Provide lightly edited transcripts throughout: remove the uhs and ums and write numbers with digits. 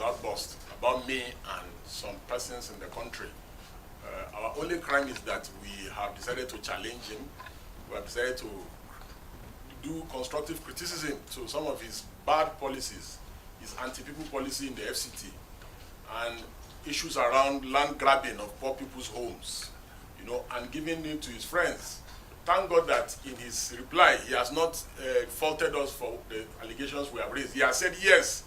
his outburst about me and some persons in the country. Our only crime is that we have decided to challenge him. We have decided to do constructive criticism to some of his bad policies, his anti-people policy in the FCT, and issues around land grabbing of poor people's homes, and giving it to his friends. Thank God that in his reply, he has not faulted us for the allegations we have raised. He has said yes,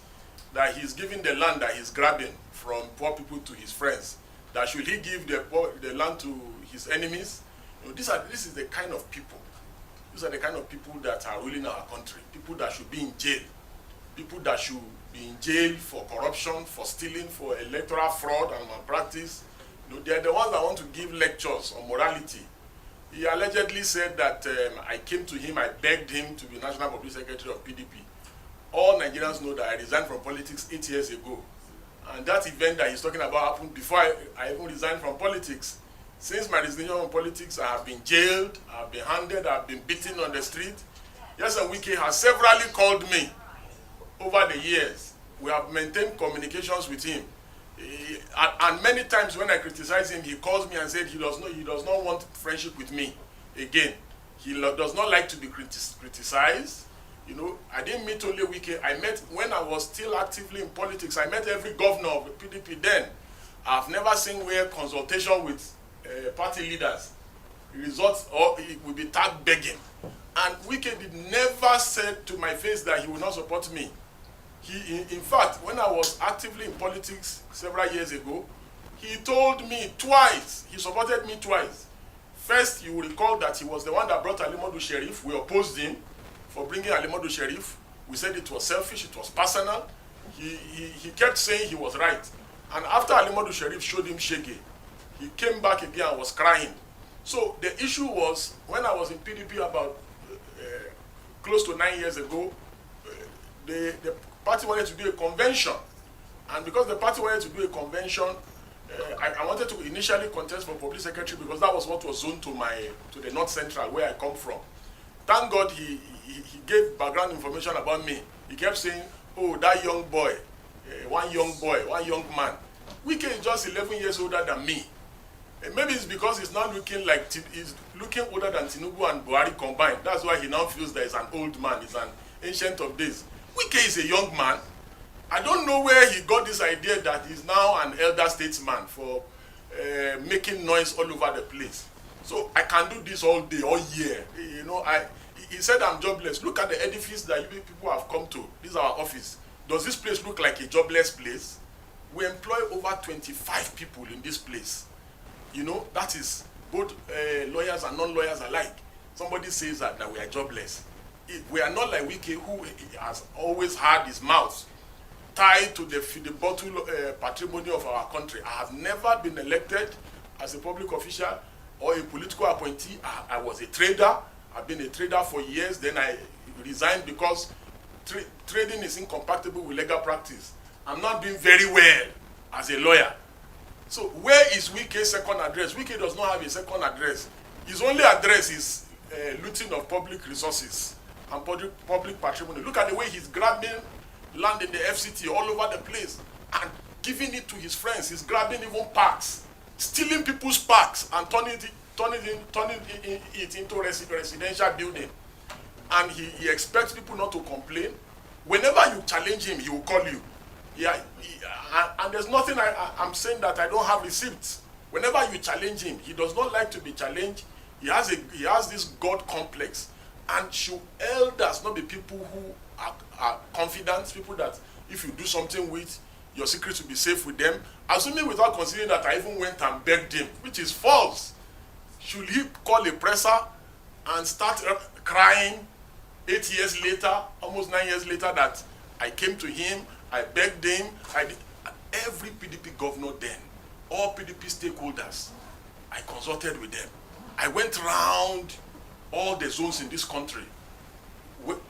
that he's giving the land that he's grabbing from poor people to his friends. That should he give the land to his enemies? This is the kind of people. These are the kind of people that are ruling our country. People that should be in jail. People that should be in jail for corruption, for stealing, for electoral fraud and malpractice. They're the ones that want to give lectures on morality. He allegedly said that I came to him, I begged him to be National Public Secretary of PDP. All Nigerians know that I resigned from politics 8 years ago. And that event that he's talking about happened before I even resigned from politics. Since my resignation from politics, I have been jailed, I have been handed, I have been beaten on the street. Yes, and Wike has severally called me over the years. We have maintained communications with him. And many times when I criticize him, he calls me and said he does not want friendship with me again. He does not like to be criticized. I didn't meet only Wike. I met, when I was still actively in politics, I met every governor of the PDP then. I've never seen where consultation with party leaders results or it will be tagged begging. And Wike did never said to my face that he would not support me. In fact, when I was actively in politics several years ago, he told me twice, he supported me twice. First, you will recall that he was the one that brought Alimodu Sheriff. We opposed him for bringing Alimodu Sheriff. We said it was selfish, it was personal. He kept saying he was right. And after Alimodu Sheriff showed him shege, he came back again and was crying. So the issue was, when I was in PDP about close to 9 years ago, the party wanted to do a convention. And because the party wanted to do a convention, I wanted to initially contest for public secretary because that was what was zoned to the North Central, where I come from. Thank God he gave background information about me. He kept saying, oh, that young boy, one young man. Wike is just 11 years older than me. And maybe it's because he's not looking like, he's looking older than Tinubu and Buhari combined. That's why he now feels that he's an old man, he's an ancient of days. Wike is a young man. I don't know where he got this idea that he's now an elder statesman for making noise all over the place. So I can do this all day, all year. He said I'm jobless. Look at the edifice that you people have come to. This is our office. Does this place look like a jobless place? We employ over 25 people in this place. That is both lawyers and non-lawyers alike. Somebody says that we are jobless. We are not like Wike, who has always had his mouth tied to the bottle patrimony of our country. I have never been elected as a public official or a political appointee. I was a trader. I've been a trader for years. Then I resigned because trading is incompatible with legal practice. I'm not doing very well as a lawyer. So where is Wike's second address? Wike does not have a second address. His only address is looting of public resources and public patrimony. Look at the way he's grabbing land in the FCT all over the place and giving it to his friends. He's grabbing even parks, stealing people's parks and turning it into residential building. And he expects people not to complain. Whenever you challenge him, he will call you. And there's nothing I'm saying that I don't have receipts. Whenever you challenge him, he does not like to be challenged. He has this God complex. And should elders not be people who are confident, people that if you do something with, your secret will be safe with them, assuming without considering that I even went and begged him, which is false. Should he call a presser and start crying 8 years later, almost 9 years later, that I came to him, I begged him, every PDP governor then, all PDP stakeholders, I consulted with them. I went round all the zones in this country,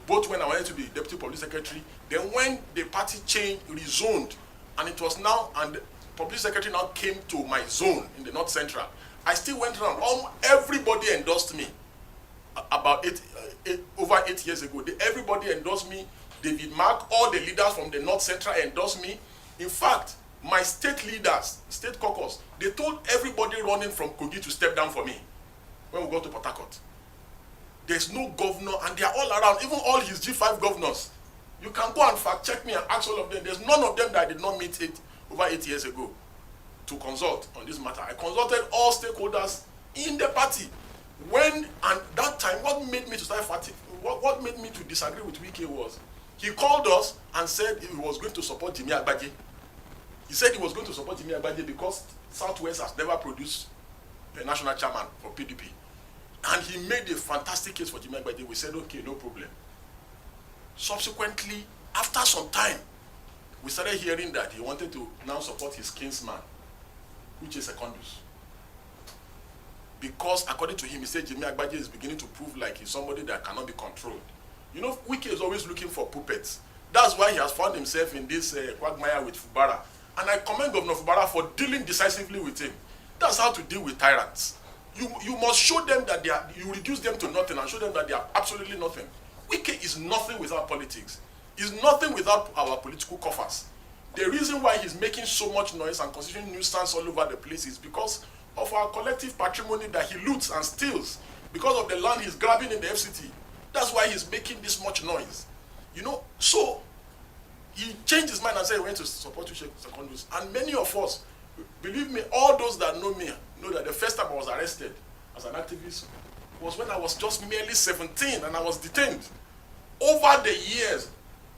both when I wanted to be deputy public secretary, then when the party changed, rezoned, and it was now, and the public secretary now came to my zone in the North Central, I still went around. Everybody endorsed me. About over 8 years ago, everybody endorsed me. David Mark, all the leaders from the North Central endorsed me. In fact, my state leaders, state caucus, they told everybody running from Kogi to step down for me when we got to Port Harcourt. There's no governor, and they are all around, even all his G5 governors. You can go and fact check me and ask all of them. There's none of them that I did not meet over 8 years ago to consult on this matter. I consulted all stakeholders in the party. And that time, what made me to start fighting, what made me to disagree with Wike was, he called us and said he was going to support Jimmy Agbaje. He said he was going to support Jimmy Agbaje because Southwest has never produced a national chairman for PDP. And he made a fantastic case for Jimmy Agbaje. We said, okay, no problem. Subsequently, after some time, we started hearing that he wanted to now support his kinsman, which is Secondus. Because according to him, he said Jimmy Agbaje is beginning to prove like he's somebody that cannot be controlled. You know, Wike is always looking for puppets. That's why he has found himself in this quagmire with Fubara. And I commend Governor Fubara for dealing decisively with him. That's how to deal with tyrants. You must show them that you reduce them to nothing and show them that they are absolutely nothing. Wike is nothing without politics. He's nothing without our political coffers. The reason why he's making so much noise and constituting nuisance all over the place is because of our collective patrimony that he loots and steals, because of the land he's grabbing in the FCT. That's why he's making this much noise. You know, so he changed his mind and said he went to support Secondus. And many of us, believe me, all those that know me, know that the first time I was arrested as an activist was when I was just merely 17 and I was detained. Over the years,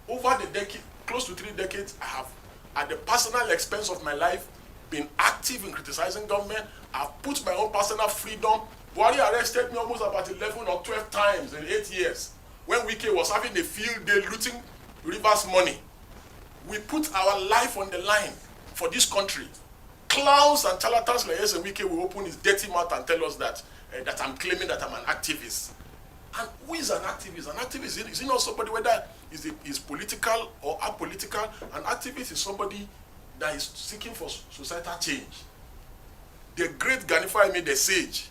over the decade, close to 3 decades, I have, at the personal expense of my life, been active in criticizing government. I've put my own personal freedom. Buhari arrested me almost about 11 or 12 times in 8 years when Wike was having a field day looting Rivers money. We put our life on the line for this country. Clowns and charlatans like Yes and Wike will open his dirty mouth and tell us that that I'm claiming that I'm an activist. And who is an activist? An activist is not somebody, whether is political or apolitical. An activist is somebody that is seeking for societal change. The great Gani Fawehinmi, the sage,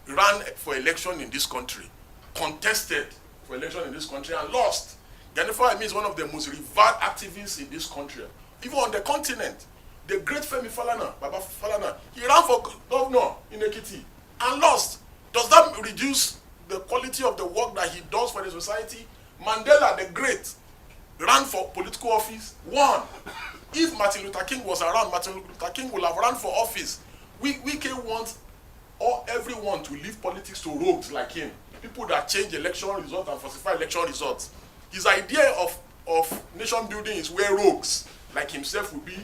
ran for election in this country, contested for election in this country and lost. Gani Fawehinmi is one of the most revered activists in this country, even on the continent. The great Femi Falana, Baba Falana, he ran for governor in Ekiti and lost. Does that reduce the quality of the work that he does for the society? Mandela, the great, ran for political office, won. If Martin Luther King was around, Martin Luther King would have run for office. Wike wants everyone to leave politics to rogues like him, people that change election results and falsify election results. His idea of nation building is where rogues like himself will be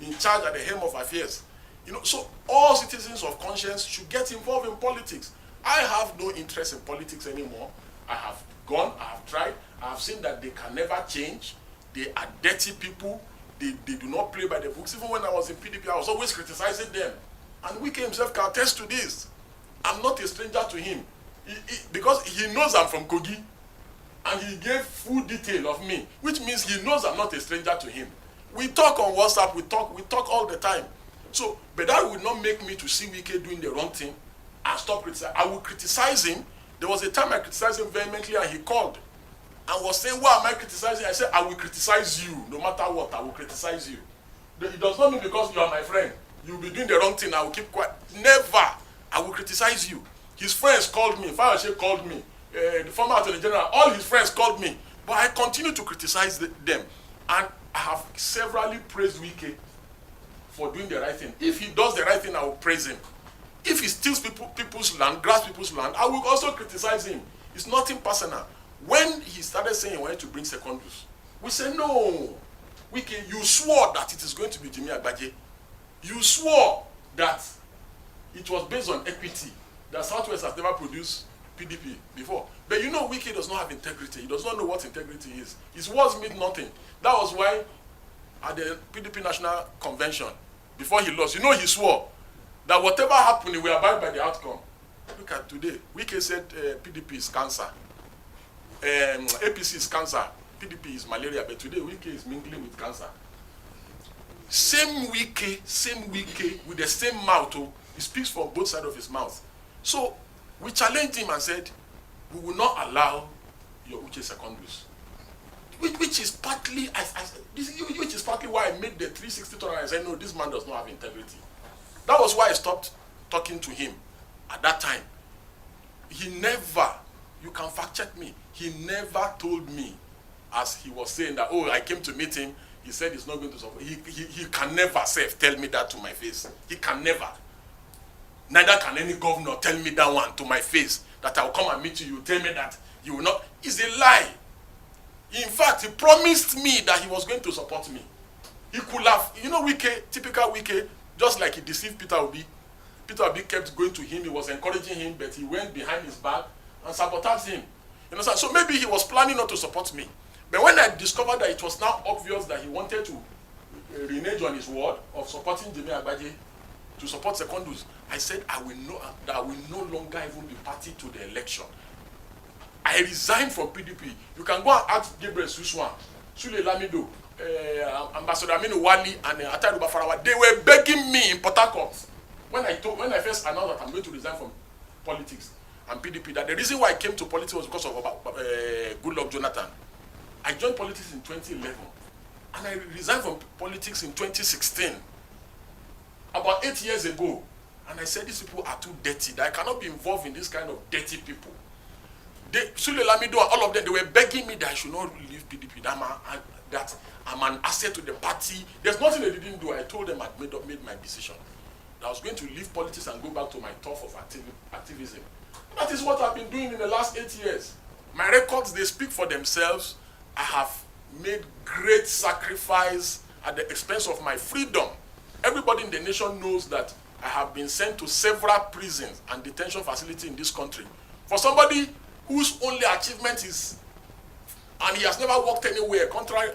in charge at the helm of affairs. You know, so all citizens of conscience should get involved in politics. I have no interest in politics anymore. I have gone, I have tried, I have seen that they can never change. They are dirty people. They do not play by the books. Even when I was in PDP, I was always criticizing them. And Wike himself can attest to this. I'm not a stranger to him. Because he knows I'm from Kogi. And he gave full detail of me, which means he knows I'm not a stranger to him. We talk on WhatsApp, we talk all the time. So, but that would not make me to see Wike doing the wrong thing and stop criticizing. I will criticize him. There was a time I criticized him vehemently and he called and was saying, why am I criticizing? I said, I will criticize you. No matter what, I will criticize you. It does not mean because you are my friend, you will be doing the wrong thing, I will keep quiet. Never. I will criticize you. His friends called me, Fayose called me, the former Attorney General, all his friends called me. But I continue to criticize them. And I have severally praised Wike for doing the right thing. If he does the right thing, I will praise him. If he steals people's land, grabs people's land, I will also criticize him. It's nothing personal. When he started saying he wanted to bring Secondus, we said, no, Wike, you swore that it is going to be Jimmy Agbaje. You swore that it was based on equity, that Southwest has never produced PDP before. But you know, Wike does not have integrity. He does not know what integrity is. His words mean nothing. That was why at the PDP National Convention, before he lost, you know, he swore that whatever happened, he will abide by the outcome. Look at today. Wike said PDP is cancer. APC is cancer. PDP is malaria. But today, Wike is mingling with cancer. Same Wike with the same mouth. Oh, he speaks from both sides of his mouth. So we challenged him and said, we will not allow your Uche Secondus. which is partly which is partly why I made the 360 turn and I said, no, this man does not have integrity. That was why I stopped talking to him at that time. He never, you can fact check me, he never told me, as he was saying that, oh, I came to meet him, he said he's not going to support. He can never tell me that to my face. He can never. Neither can any governor tell me that one to my face, that I will come and meet you, you tell me that you will not. It's a lie. In fact, he promised me that he was going to support me. He could have, you know, Wike, typical Wike, just like he deceived Peter Obi. Peter Obi kept going to him, he was encouraging him, but he went behind his back and sabotaged him. You know, so maybe he was planning not to support me. But when I discovered that it was now obvious that he wanted to renege on his word of supporting Jimmy Agbaje to support Secondus, I said I will no longer even be party to the election. I resigned from PDP. You can go and ask Gabriel Suswan, Sule Lamido, Ambassador Aminu Wali, and Atari Bafarawa. They were begging me in Port Harcourt when I first announced that I'm going to resign from politics and PDP. That the reason why I came to politics was because of Goodluck Jonathan. I joined politics in 2011, and I resigned from politics in 2016. About 8 years ago, and I said these people are too dirty. That I cannot be involved in this kind of dirty people. Sule Lamido and all of them, they were begging me that I should not leave PDP, that I'm an asset to the party. There's nothing they didn't do. I told them I'd made my decision. That I was going to leave politics and go back to my turf of activism. That is what I've been doing in the last 8 years. My records, they speak for themselves. I have made great sacrifice at the expense of my freedom. Everybody in the nation knows that I have been sent to several prisons and detention facilities in this country. For somebody whose only achievement is, and he has never worked anywhere,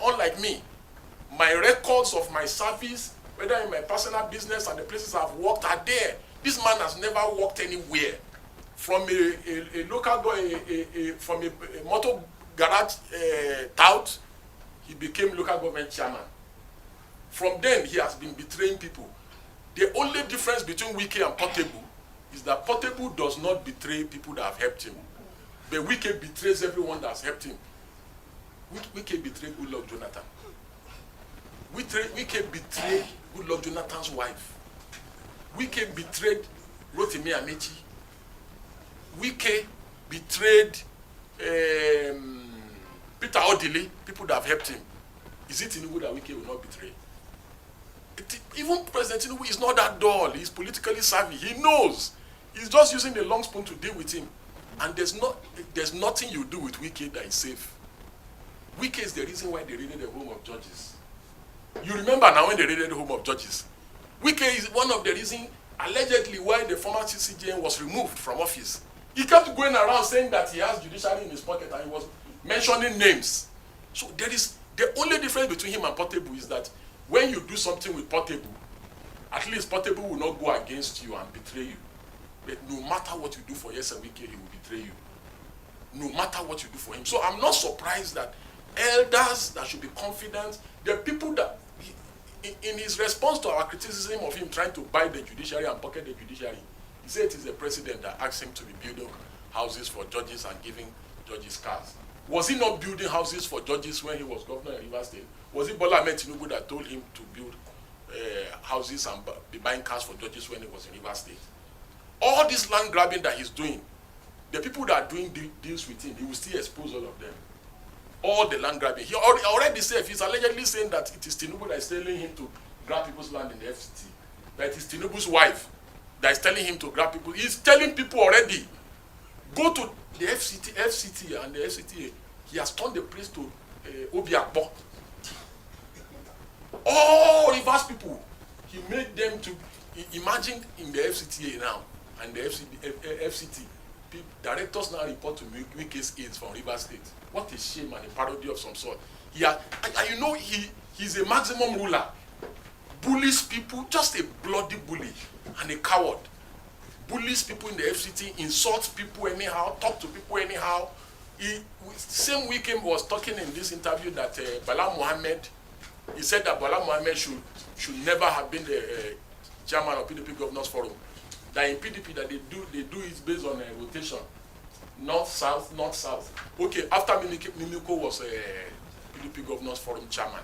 unlike me, my records of my service, whether in my personal business and the places I've worked, are there. This man has never worked anywhere. From a local boy, from a motor garage tout, he became local government chairman. From then, he has been betraying people. The only difference between Wike and Portable is that Portable does not betray people that have helped him. But Wike betrays everyone that has helped him. Wike betrayed Goodluck Jonathan. Wike betrayed Goodluck Jonathan's wife. Wike betrayed Rotimi Amechi. Wike betrayed Peter Odili, people that have helped him. Is it Tinubu that Wike will not betray? Even President Tinubu is not that dull. He's politically savvy. He knows. He's just using the long spoon to deal with him. And there's nothing you do with Wike that is safe. Wike is the reason why they raided the home of judges. You remember now when they raided the home of judges. Wike is one of the reasons, allegedly, why the former CCJN was removed from office. He kept going around saying that he has judiciary in his pocket and he was mentioning names. So there is the only difference between him and Portable is that when you do something with Portable, at least Portable will not go against you and betray you. But no matter what you do for Yesa Wike, he will betray you. No matter what you do for him. So I'm not surprised that elders that should be confident, the people that, in his response to our criticism of him trying to buy the judiciary and pocket the judiciary, he said it is the president that asked him to be building houses for judges and giving judges cars. Was he not building houses for judges when he was governor in Rivers State? Was it Bola Ahmed Tinubu that told him to build houses and be buying cars for judges when he was in Rivers State? All this land grabbing that he's doing, the people that are doing deals with him, he will still expose all of them. All the land grabbing. He already said, he's allegedly saying that it is Tinubu that is telling him to grab people's land in the FCT. That it is Tinubu's wife that is telling him to grab people. He's telling people already, go to the FCT and the FCTA. He has turned the place to Obiakbo. All Rivers people, he made them to imagine in the FCTA now and the FCT. Directors now report to Wike's aides from Rivers State. What a shame and a parody of some sort. You know, he's a maximum ruler. Bullies people, just a bloody bully and a coward. Bullies people in the FCT, insults people anyhow, talk to people anyhow. Same weekend was talking in this interview that Bala Mohammed, he said that Bala Mohammed should never have been the chairman of PDP Governors Forum. That in PDP that they do it based on rotation, north south. Okay, after Mimiko was PDP PDP Governors Forum chairman.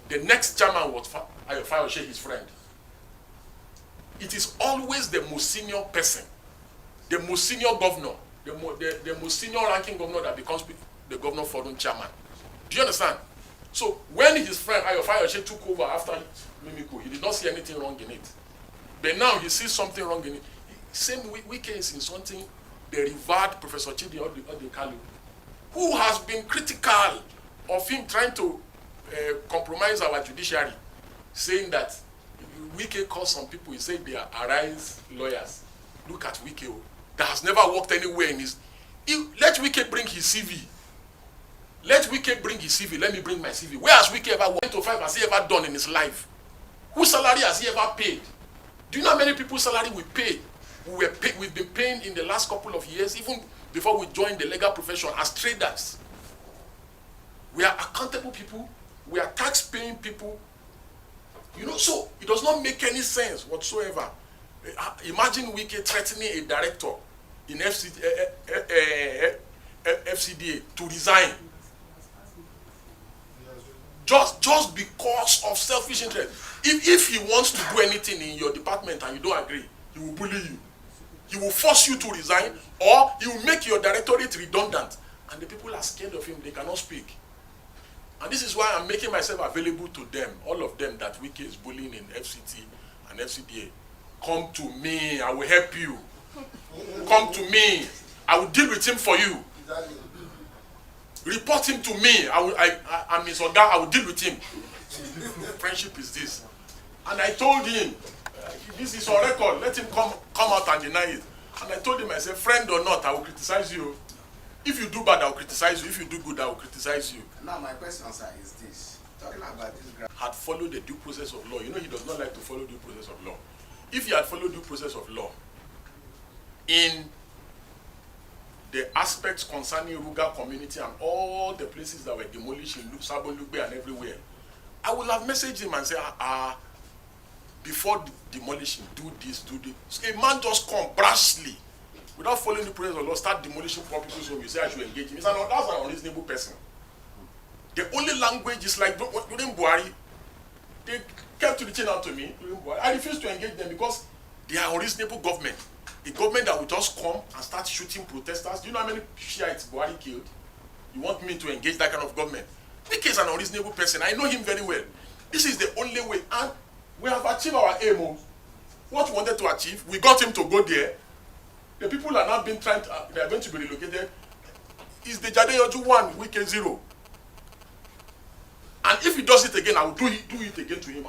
The next chairman was Ayofayoshe, his friend. It is always the most senior person, the most senior governor, the most senior ranking governor that becomes the Governor Forum chairman. Do you understand? So when his friend Ayofayoshe took over after Mimiko, he did not see anything wrong in it. But now he sees something wrong in it. Same Wike is insulting the revered Professor Chidi Odekalu, who has been critical of him trying to compromise our judiciary, saying that Wike calls some people, he said they are Arise lawyers. Look at Wike, that has never worked anywhere in his... Let Wike bring his CV. Let Wike bring his CV, let me bring my CV. Where has Wike ever 1 to 5 has he ever done in his life? Whose salary has he ever paid? Do you know how many people's salary we pay? We've been paying in the last couple of years, even before we joined the legal profession, as traders. We are accountable people. We are tax-paying people. You know, so it does not make any sense whatsoever. Imagine Wike threatening a director in FCDA to resign just because of selfish interest. If he wants to do anything in your department and you don't agree, he will bully you. He will force you to resign, or he will make your directorate redundant. And the people are scared of him. They cannot speak. And this is why I'm making myself available to them, all of them that Wike is bullying in FCT and FCDA. Come to me, I will help you. Come to me, I will deal with him for you. Report him to me, I'm his Oga, I will deal with him. Friendship is this. And I told him, this is on record, let him come out and deny it. And I told him, I said, friend or not, I will criticize you. If you do bad, I will criticize you. If you do good, I will criticize you. Now my question, sir, is this. Talking about this graph. Had followed the due process of law. You know he does not like to follow due process of law. If he had followed due process of law in the aspects concerning Ruga community and all the places that were demolished in Sabo, Lugbe and everywhere, I would have messaged him and said, before demolition, do this, do this. So a man just come brashly, without following the process of law, start demolishing poor people's home. You say I should engage him. That's an unreasonable person. The only language is like during Buhari, they kept reaching out to me during Buhari. I refused to engage them because they are unreasonable government. A government that will just come and start shooting protesters. Do you know how many Shiites Buhari killed? You want me to engage that kind of government? Wike is an unreasonable person. I know him very well. This is the only way. And we have achieved our aim. What we wanted to achieve, we got him to go there. The people are now being they are going to be relocated. Is the Jadeyoju 1, Wike 0. And if he does it again, I will do it again to him.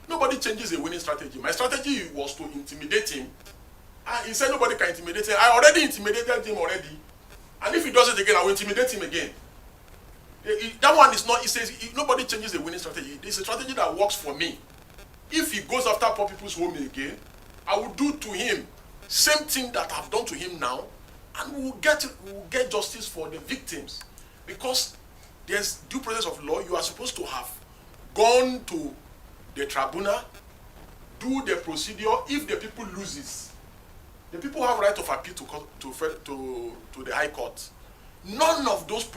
Nobody changes a winning strategy. My strategy was to intimidate him. And he said nobody can intimidate him. I already intimidated him already. And if he does it again, I will intimidate him again. That one is not, he says, nobody changes the winning strategy. It's a strategy that works for me. If he goes after poor people's home again, I will do to him same thing that I've done to him now, and we will get justice for the victims. Because there's due process of law. You are supposed to have gone to the tribunal, do the procedure. If the people loses, the people have right of appeal to the High Court. None of those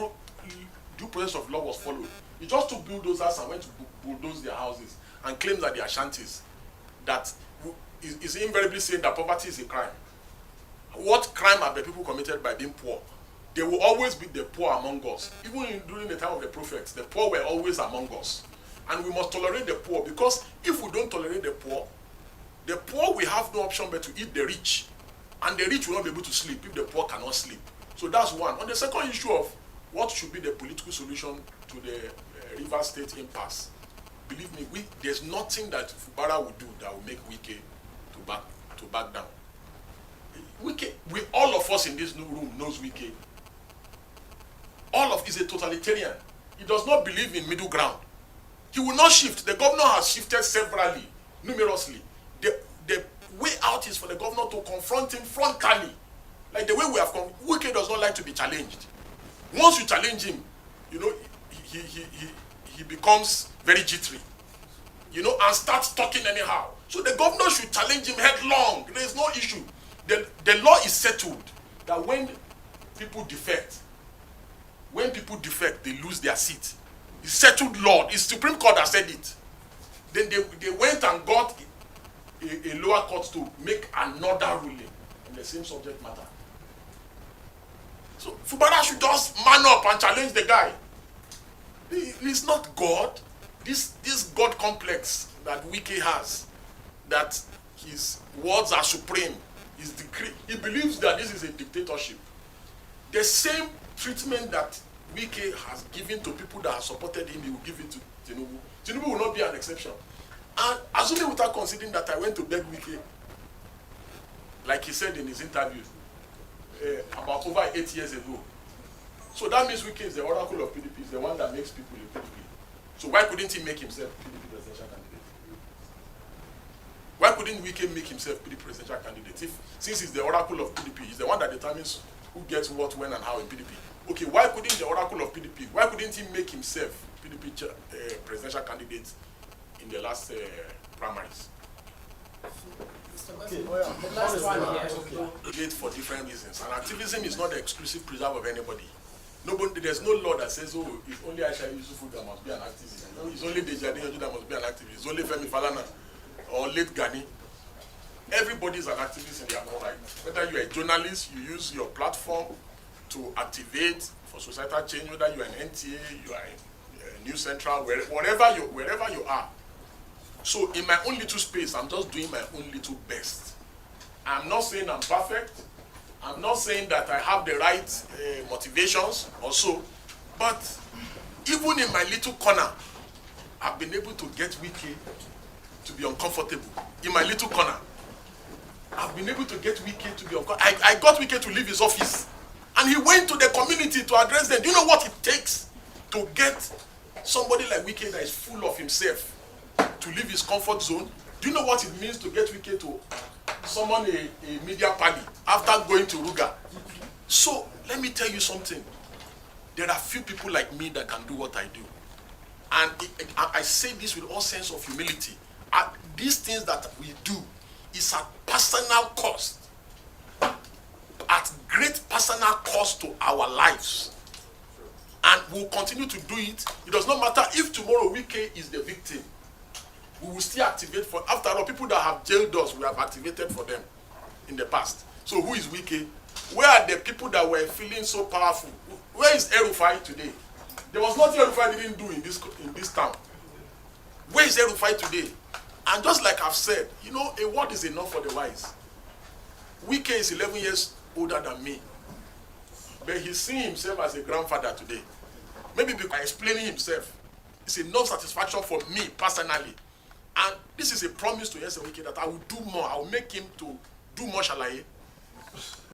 due process of law was followed. He just took bulldozers and went to bulldoze their houses and claimed that they are shanties. That is invariably saying that poverty is a crime. What crime have the people committed by being poor? There will always be the poor among us. Even during the time of the prophets, the poor were always among us. And we must tolerate the poor, because if we don't tolerate the poor will have no option but to eat the rich. And the rich will not be able to sleep if the poor cannot sleep. So that's one. On the second issue of what should be the political solution to the Rivers State impasse, believe me, there's nothing that Fubara will do that will make Wike to back down. Wike, all of us in this new room knows Wike. All of is a totalitarian. He does not believe in middle ground. He will not shift. The governor has shifted severally, numerously. The way out is for the governor to confront him frontally. Like the way we have come. Wike does not like to be challenged. Once you challenge him, you know, he becomes very jittery, you know, and starts talking anyhow. So the governor should challenge him headlong. There is no issue. The law is settled that when people defect, they lose their seat. It's settled law. It's Supreme Court that said it. Then they went and got a lower court to make another ruling on the same subject matter. So Fubara should just man up and challenge the guy. He's not God. This God complex that Wike has, that his words are supreme, his decree. He believes that this is a dictatorship. The same treatment that Wike has given to people that have supported him, he will give it to Tinubu. Tinubu will not be an exception. And assuming without considering that I went to beg Wike, like he said in his interview, about over 8 years ago. So that means Wike is the oracle of PDP, is the one that makes people in PDP. So why couldn't he make himself PDP presidential candidate? Why couldn't Wike make himself PDP presidential candidate? Since he's the oracle of PDP, he's the one that determines who gets what, when, and how in PDP. Okay, why couldn't the oracle of PDP, why couldn't he make himself PDP presidential candidate in the last primaries? Okay, the last one here. Okay. For different reasons, and activism is not the exclusive preserve of anybody. Nobody, there's no law that says, oh, it's only Aisha Yusufu that must be an activist. It's only Deji that must be an activist. It's only Femi Falana or late Gani. Everybody is an activist in their own right. Whether you're a journalist, you use your platform to activate for societal change. Whether you're an NTA, you are a News Central, wherever you are. So in my own little space, I'm just doing my own little best. I'm not saying I'm perfect. I'm not saying that I have the right motivations or so, but even in my little corner, I've been able to get Wike to be uncomfortable. In my little corner, I've been able to get Wike to be uncomfortable. I got Wike to leave his office, and he went to the community to address them. Do you know what it takes to get somebody like Wike that is full of himself to leave his comfort zone? Do you know what it means to get Wike to summon a media party after going to Ruga? So let me tell you something. There are few people like me that can do what I do. And I say this with all sense of humility. These things that we do is at personal cost. At great personal cost to our lives. And we'll continue to do it. It does not matter if tomorrow Wike is the victim. We will still activate for, after all, people that have jailed us, we have activated for them in the past. So who is Wike? Where are the people that were feeling so powerful? Where is El-Rufai today? There was nothing El-Rufai didn't do in this town. Where is El-Rufai today? And just like I've said, you know, a word is enough for the wise. Wike is 11 years older than me. But he's seeing himself as a grandfather today. Maybe because explaining himself is enough satisfaction for me personally. And this is a promise to Wike that I will do more. I will make him to do more shalaye.